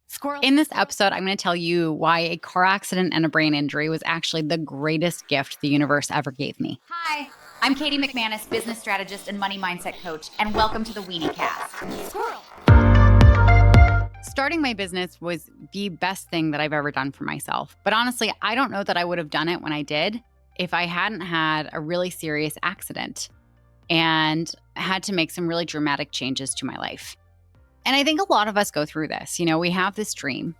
Squirrel. In this episode, I'm going to tell you why a car accident and a brain injury was actually the greatest gift the universe ever gave me. Hi, I'm Katie McManus, business strategist and money mindset coach, and welcome to the Weenie Cast. Squirrel. Starting my business was the best thing that I've ever done for myself. But honestly, I don't know that I would have done it when I did if I hadn't had a really serious accident and had to make some really dramatic changes to my life. And I think a lot of us go through this. You know, we have this dream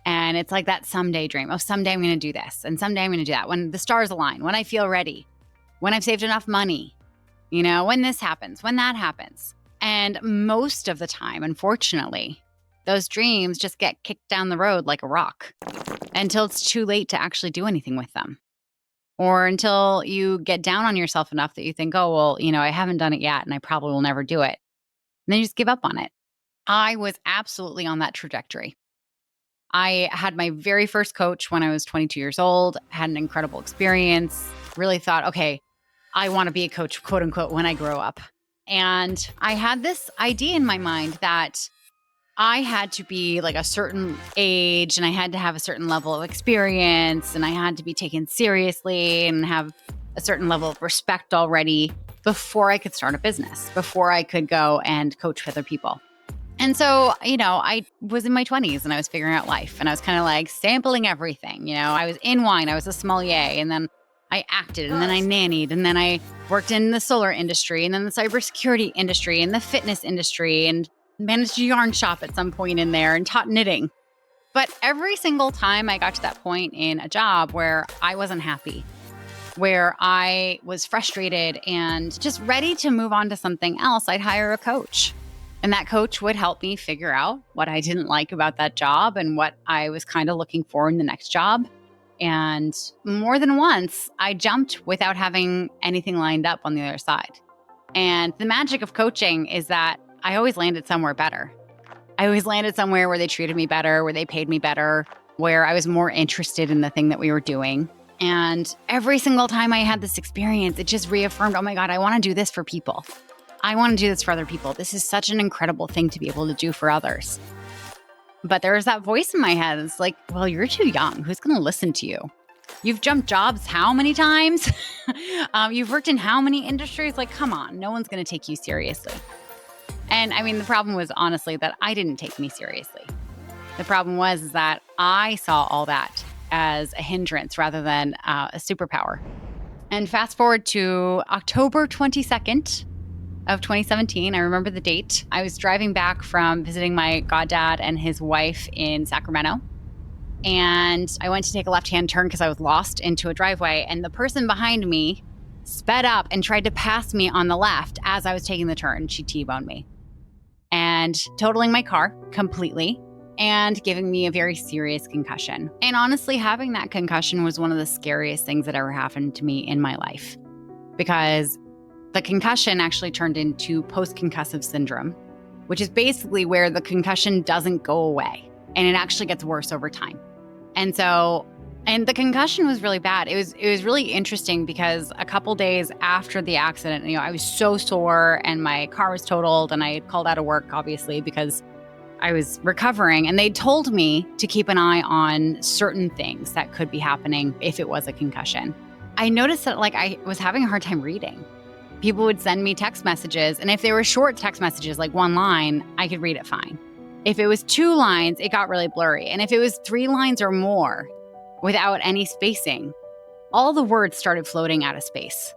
and it's like that someday dream. Oh, someday I'm going to do this and someday I'm going to do that. When the stars align, when I feel ready, when I've saved enough money, you know, when this happens, when that happens. And most of the time, unfortunately, those dreams just get kicked down the road like a rock until it's too late to actually do anything with them. Or until you get down on yourself enough that you think, oh, well, you know, I haven't done it yet and I probably will never do it. And then you just give up on it. I was absolutely on that trajectory. I had my very first coach when I was 22 years old, had an incredible experience, really thought, okay, I want to be a coach, quote unquote, when I grow up. And I had this idea in my mind that I had to be like a certain age and I had to have a certain level of experience and I had to be taken seriously and have a certain level of respect already before I could start a business, before I could go and coach other people. And so, you know, I was in my 20s and I was figuring out life and I was kind of like sampling everything. You know, I was in wine, I was a sommelier, and then I acted and then I nannied and then I worked in the solar industry and then the cybersecurity industry and the fitness industry and managed a yarn shop at some point in there and taught knitting. But every single time I got to that point in a job where I wasn't happy, where I was frustrated and just ready to move on to something else, I'd hire a coach. And that coach would help me figure out what I didn't like about that job and what I was kind of looking for in the next job. And more than once, I jumped without having anything lined up on the other side. And the magic of coaching is that I always landed somewhere better. I always landed somewhere where they treated me better, where they paid me better, where I was more interested in the thing that we were doing. And every single time I had this experience, it just reaffirmed, oh my God, I want to do this for people. I want to do this for other people. This is such an incredible thing to be able to do for others. But there was that voice in my head. It's like, well, you're too young. Who's going to listen to you? You've jumped jobs how many times? You've worked in how many industries? Like, come on, no one's going to take you seriously. And I mean, the problem was honestly that I didn't take me seriously. The problem was that I saw all that as a hindrance rather than a superpower. And fast forward to October 22nd, of 2017. I remember the date. I was driving back from visiting my goddad and his wife in Sacramento. And I went to take a left-hand turn because I was lost into a driveway. And the person behind me sped up and tried to pass me on the left as I was taking the turn. She T-boned me and totaling my car completely and giving me a very serious concussion. And honestly, having that concussion was one of the scariest things that ever happened to me in my life because the concussion actually turned into post-concussive syndrome, which is basically where the concussion doesn't go away and it actually gets worse over time. And the concussion was really bad. It was really interesting because a couple days after the accident, you know, I was so sore and my car was totaled and I had called out of work, obviously, because I was recovering. And they told me to keep an eye on certain things that could be happening if it was a concussion. I noticed that like I was having a hard time reading. People would send me text messages, and if they were short text messages, like one line, I could read it fine. If it was 2 lines, it got really blurry. And if it was 3 lines or more without any spacing, all the words started floating out of space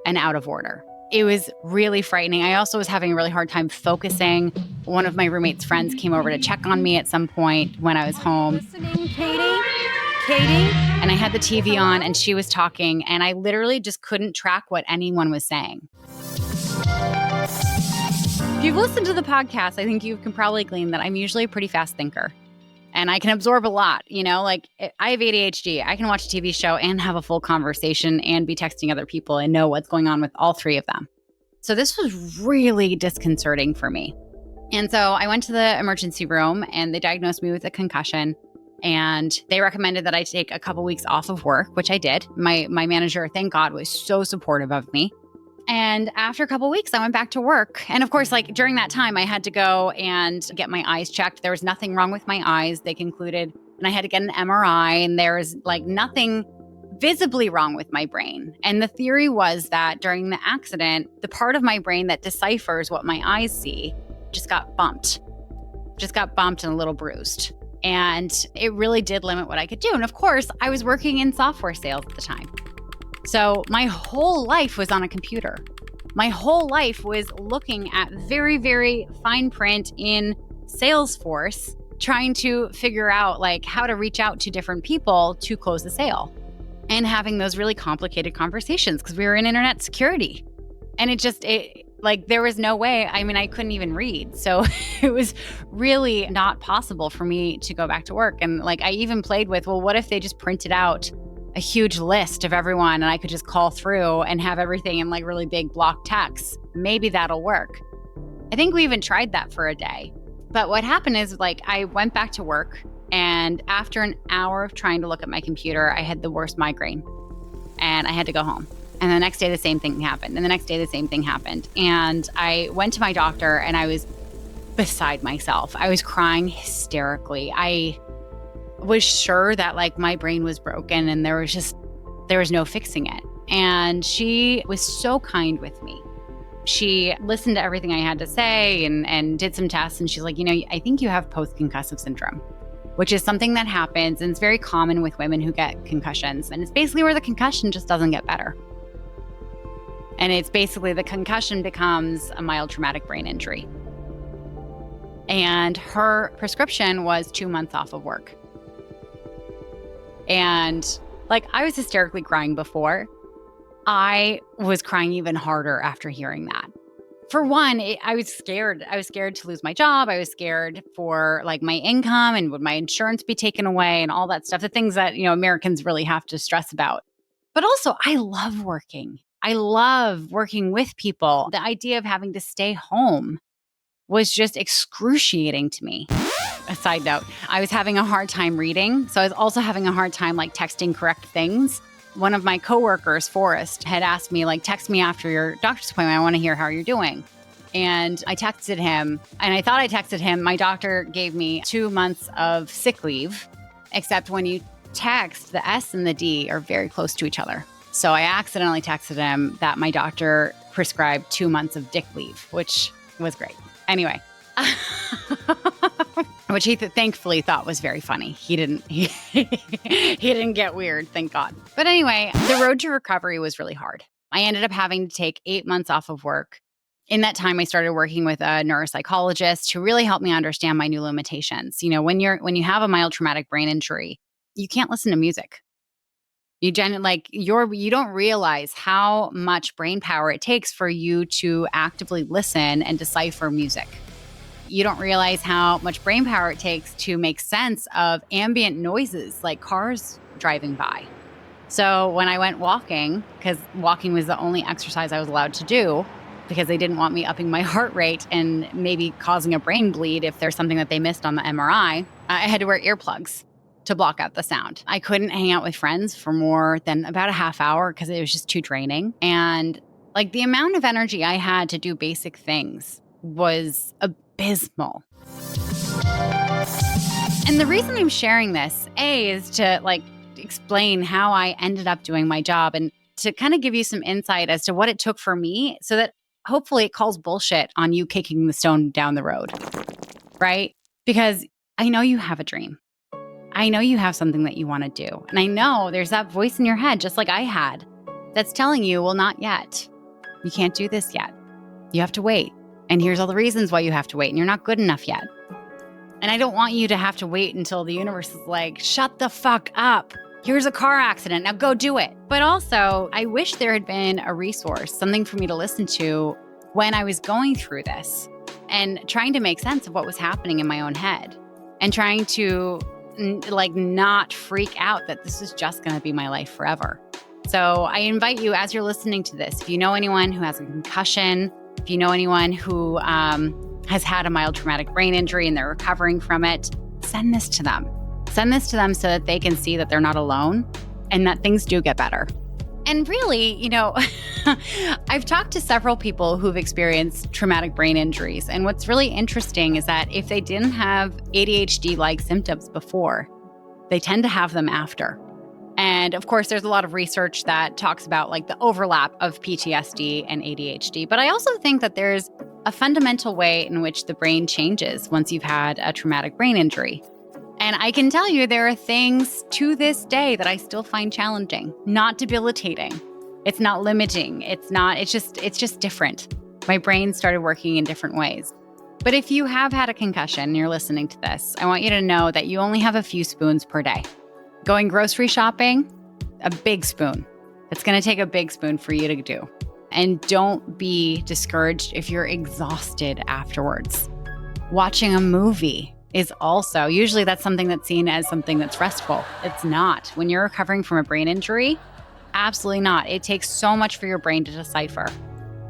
and out of order. It was really frightening. I also was having a really hard time focusing. One of my roommate's friends came over to check on me at some point when I was home. Listening, Katie? And I had the TV on and she was talking and I literally just couldn't track what anyone was saying. If you've listened to the podcast, I think you can probably glean that I'm usually a pretty fast thinker and I can absorb a lot. You know, like I have ADHD. I can watch a TV show and have a full conversation and be texting other people and know what's going on with all 3 of them. So this was really disconcerting for me. And so I went to the emergency room and they diagnosed me with a concussion. And they recommended that I take a couple weeks off of work, which I did. My manager, thank God, was so supportive of me. And after a couple of weeks, I went back to work. And of course, like during that time, I had to go and get my eyes checked. There was nothing wrong with my eyes. They concluded, and I had to get an MRI, and there was like nothing visibly wrong with my brain. And the theory was that during the accident, the part of my brain that deciphers what my eyes see just got bumped and a little bruised. And it really did limit what I could do. And of course, I was working in software sales at the time. So my whole life was on a computer. My whole life was looking at very, very fine print in Salesforce, trying to figure out like how to reach out to different people to close the sale and having those really complicated conversations because we were in internet security. And there was no way. I mean, I couldn't even read. So it was really not possible for me to go back to work. And like, I even played with, well, what if they just printed out a huge list of everyone and I could just call through and have everything in like really big block text? Maybe that'll work. I think we even tried that for a day. But what happened is like, I went back to work, and after an hour of trying to look at my computer, I had the worst migraine and I had to go home. And the next day, the same thing happened. And the next day, the same thing happened. And I went to my doctor and I was beside myself. I was crying hysterically. I was sure that like my brain was broken and there was no fixing it. And she was so kind with me. She listened to everything I had to say and did some tests. And she's like, I think you have post-concussive syndrome, which is something that happens. And it's very common with women who get concussions. And it's basically where the concussion just doesn't get better. And it's basically the concussion becomes a mild traumatic brain injury. And her prescription was 2 months off of work. And like, I was hysterically crying before. I was crying even harder after hearing that. For one, I was scared. I was scared to lose my job. I was scared for like my income and would my insurance be taken away and all that stuff, the things that, Americans really have to stress about. But also, I love working. I love working with people. The idea of having to stay home was just excruciating to me. A side note, I was having a hard time reading. So I was also having a hard time like texting correct things. One of my coworkers, Forrest, had asked me like, text me after your doctor's appointment. I want to hear how you're doing. And I texted him, and I thought I texted him. My doctor gave me 2 months of sick leave, except when you text, the S and the D are very close to each other. So I accidentally texted him that my doctor prescribed 2 months of dick leave, which was great. Anyway, which he thankfully thought was very funny. He didn't get weird, thank God. But anyway, the road to recovery was really hard. I ended up having to take 8 months off of work. In that time, I started working with a neuropsychologist who really helped me understand my new limitations. When you have a mild traumatic brain injury, you can't listen to music. You don't realize how much brain power it takes for you to actively listen and decipher music. You don't realize how much brain power it takes to make sense of ambient noises like cars driving by. So when I went walking, because walking was the only exercise I was allowed to do, because they didn't want me upping my heart rate and maybe causing a brain bleed if there's something that they missed on the MRI, I had to wear earplugs to block out the sound. I couldn't hang out with friends for more than about a half hour because it was just too draining. And like the amount of energy I had to do basic things was abysmal. And the reason I'm sharing this, is to like explain how I ended up doing my job and to kind of give you some insight as to what it took for me so that hopefully it calls bullshit on you kicking the stone down the road, right? Because I know you have a dream. I know you have something that you want to do. And I know there's that voice in your head, just like I had, that's telling you, well, not yet. You can't do this yet. You have to wait. And here's all the reasons why you have to wait. And you're not good enough yet. And I don't want you to have to wait until the universe is like, shut the fuck up. Here's a car accident. Now go do it. But also, I wish there had been a resource, something for me to listen to when I was going through this and trying to make sense of what was happening in my own head and trying to not freak out that this is just going to be my life forever. So I invite you, as you're listening to this, if you know anyone who has a concussion, if you know anyone who has had a mild traumatic brain injury and they're recovering from it, send this to them. Send this to them so that they can see that they're not alone and that things do get better. And really, I've talked to several people who've experienced traumatic brain injuries. And what's really interesting is that if they didn't have ADHD-like symptoms before, they tend to have them after. And of course, there's a lot of research that talks about like the overlap of PTSD and ADHD. But I also think that there's a fundamental way in which the brain changes once you've had a traumatic brain injury. And I can tell you there are things to this day that I still find challenging, not debilitating. It's not limiting. It's just different. My brain started working in different ways. But if you have had a concussion and you're listening to this, I want you to know that you only have a few spoons per day. Going grocery shopping, a big spoon. It's going to take a big spoon for you to do. And don't be discouraged if you're exhausted afterwards. Watching a movie is also, usually that's something that's seen as something that's restful. It's not. When you're recovering from a brain injury, absolutely not. It takes so much for your brain to decipher.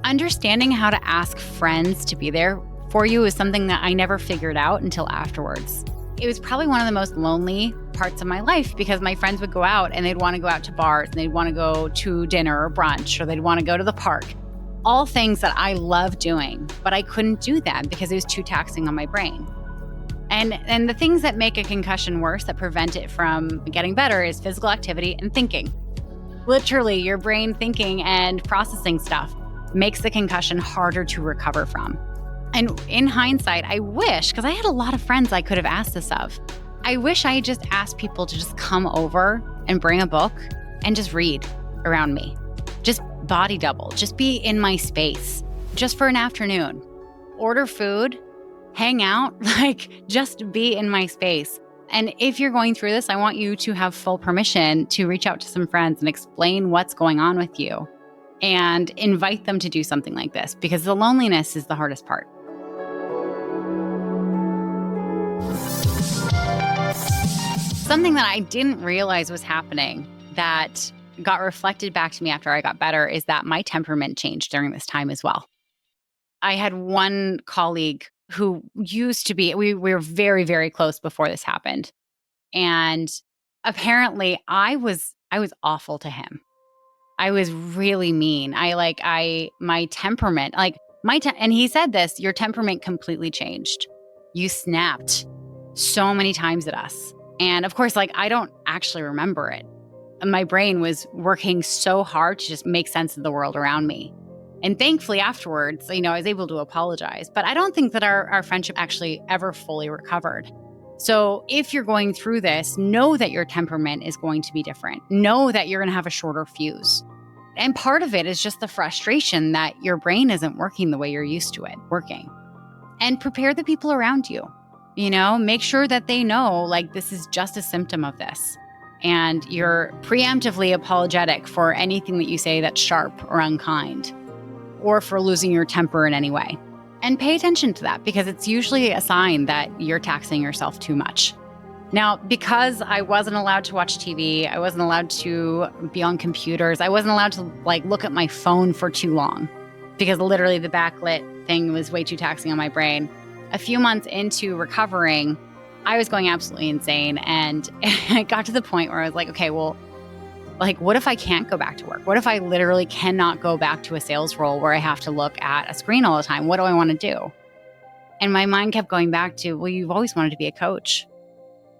Understanding how to ask friends to be there for you is something that I never figured out until afterwards. It was probably one of the most lonely parts of my life because my friends would go out and they'd want to go out to bars and they'd want to go to dinner or brunch or they'd want to go to the park. All things that I love doing, but I couldn't do them because it was too taxing on my brain. And the things that make a concussion worse, that prevent it from getting better, is physical activity and thinking. Literally, your brain thinking and processing stuff makes the concussion harder to recover from. And in hindsight, I wish, because I had a lot of friends I could have asked this of, I wish I had just asked people to just come over and bring a book and just read around me. Just body double, just be in my space, just for an afternoon. Order food, hang out, just be in my space. And if you're going through this, I want you to have full permission to reach out to some friends and explain what's going on with you and invite them to do something like this, because the loneliness is the hardest part. Something that I didn't realize was happening that got reflected back to me after I got better is that my temperament changed during this time as well. I had one colleague who used to be, we were very, very close before this happened. And apparently I was awful to him. I was really mean. My temperament, and he said this, your temperament completely changed. You snapped so many times at us. And of course, I don't actually remember it. My brain was working so hard to just make sense of the world around me. And thankfully afterwards, I was able to apologize. But I don't think that our friendship actually ever fully recovered. So if you're going through this, know that your temperament is going to be different. Know that you're going to have a shorter fuse. And part of it is just the frustration that your brain isn't working the way you're used to it working. And prepare the people around you. Make sure that they know, this is just a symptom of this. And you're preemptively apologetic for anything that you say that's sharp or unkind, or for losing your temper in any way. And pay attention to that, because it's usually a sign that you're taxing yourself too much. Now, because I wasn't allowed to watch TV, I wasn't allowed to be on computers, I wasn't allowed to look at my phone for too long, because literally the backlit thing was way too taxing on my brain. A few months into recovering, I was going absolutely insane. And it got to the point where I was like, okay, well, what if I can't go back to work? What if I literally cannot go back to a sales role where I have to look at a screen all the time? What do I want to do? And my mind kept going back to, well, you've always wanted to be a coach.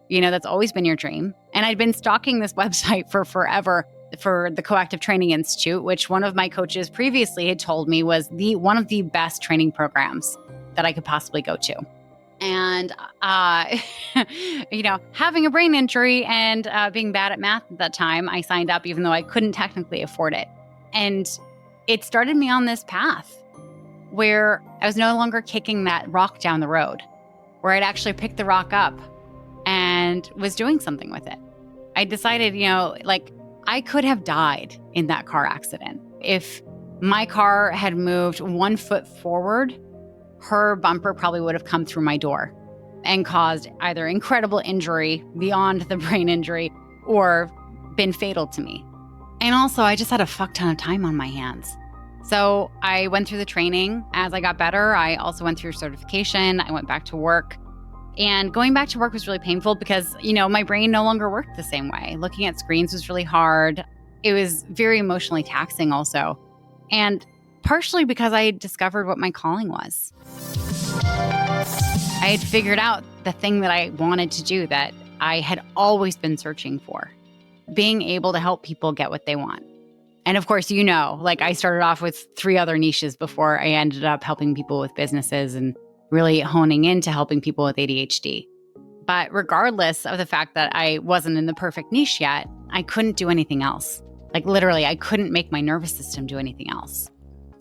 That's always been your dream. And I'd been stalking this website for forever for the Coactive Training Institute, which one of my coaches previously had told me was one of the best training programs that I could possibly go to. And, having a brain injury and being bad at math at that time, I signed up even though I couldn't technically afford it. And it started me on this path where I was no longer kicking that rock down the road, where I'd actually picked the rock up and was doing something with it. I decided, I could have died in that car accident. If my car had moved 1 foot forward, her bumper probably would have come through my door and caused either incredible injury beyond the brain injury or been fatal to me. And also, I just had a fuck ton of time on my hands. So I went through the training. As I got better, I also went through certification. I went back to work. And going back to work was really painful because, my brain no longer worked the same way. Looking at screens was really hard. It was very emotionally taxing also. And partially because I had discovered what my calling was. I had figured out the thing that I wanted to do that I had always been searching for, being able to help people get what they want. And of course, I started off with 3 other niches before I ended up helping people with businesses and really honing into helping people with ADHD. But regardless of the fact that I wasn't in the perfect niche yet, I couldn't do anything else. Literally, I couldn't make my nervous system do anything else.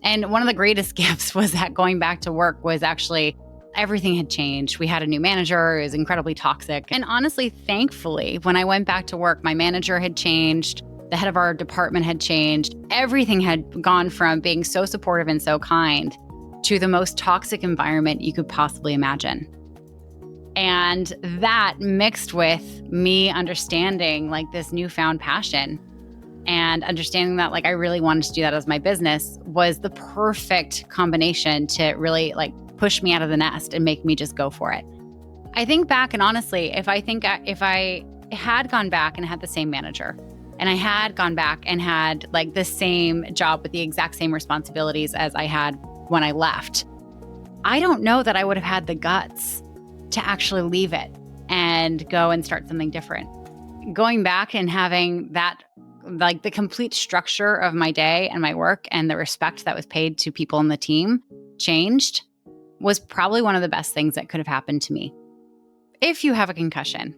And one of the greatest gifts was that going back to work was actually everything had changed. We had a new manager. It was incredibly toxic. And honestly, thankfully, when I went back to work, my manager had changed. The head of our department had changed. Everything had gone from being so supportive and so kind to the most toxic environment you could possibly imagine. And that mixed with me understanding this newfound passion and understanding that I really wanted to do that as my business was the perfect combination to really push me out of the nest and make me just go for it. I think back, and honestly, if I had gone back and had the same manager, and I had gone back and had the same job with the exact same responsibilities as I had when I left, I don't know that I would have had the guts to actually leave it and go and start something different. Going back and having that, the complete structure of my day and my work and the respect that was paid to people in the team changed was probably one of the best things that could have happened to me. If you have a concussion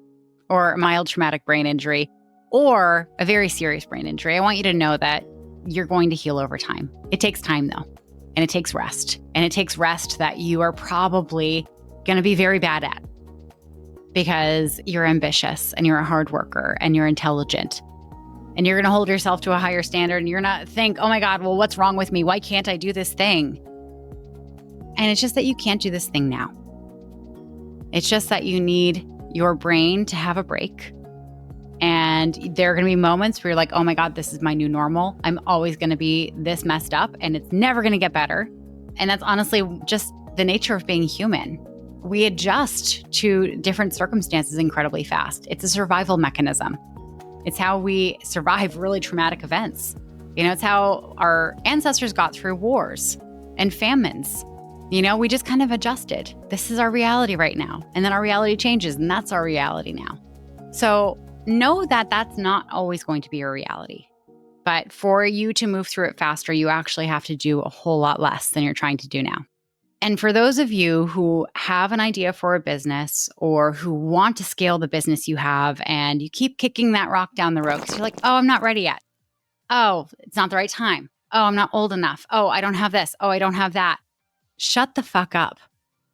or a mild traumatic brain injury or a very serious brain injury, I want you to know that you're going to heal over time. It takes time though, and it takes rest. And it takes rest that you are probably going to be very bad at because you're ambitious and you're a hard worker and you're intelligent and you're going to hold yourself to a higher standard and you're not think, oh my God, well, what's wrong with me? Why can't I do this thing? And it's just that you can't do this thing now. It's just that you need your brain to have a break. And there are going to be moments where you're like, oh my God, this is my new normal. I'm always going to be this messed up and it's never going to get better. And that's honestly just the nature of being human. We adjust to different circumstances incredibly fast. It's a survival mechanism. It's how we survive really traumatic events. It's how our ancestors got through wars and famines. We just kind of adjusted. This is our reality right now. And then our reality changes, and that's our reality now. So know that that's not always going to be your reality. But for you to move through it faster, you actually have to do a whole lot less than you're trying to do now. And for those of you who have an idea for a business or who want to scale the business you have and you keep kicking that rock down the road because you're like, oh, I'm not ready yet. Oh, it's not the right time. Oh, I'm not old enough. Oh, I don't have this. Oh, I don't have that. Shut the fuck up.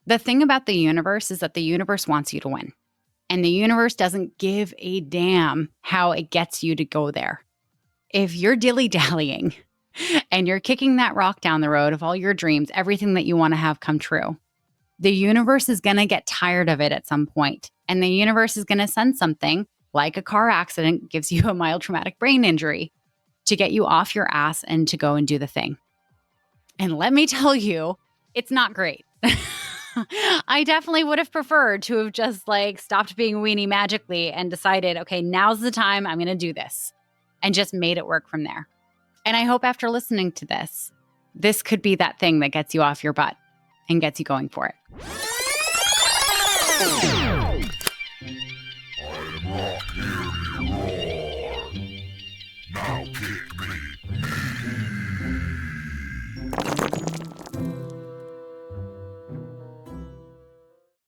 The thing about the universe is that the universe wants you to win. And the universe doesn't give a damn how it gets you to go there. If you're dilly-dallying and you're kicking that rock down the road of all your dreams, everything that you want to have come true, the universe is going to get tired of it at some point. And the universe is going to send something like a car accident gives you a mild traumatic brain injury to get you off your ass and to go and do the thing. And let me tell you, it's not great. I definitely would have preferred to have just stopped being a weenie magically and decided, okay, now's the time I'm going to do this and just made it work from there. And I hope after listening to this, this could be that thing that gets you off your butt and gets you going for it.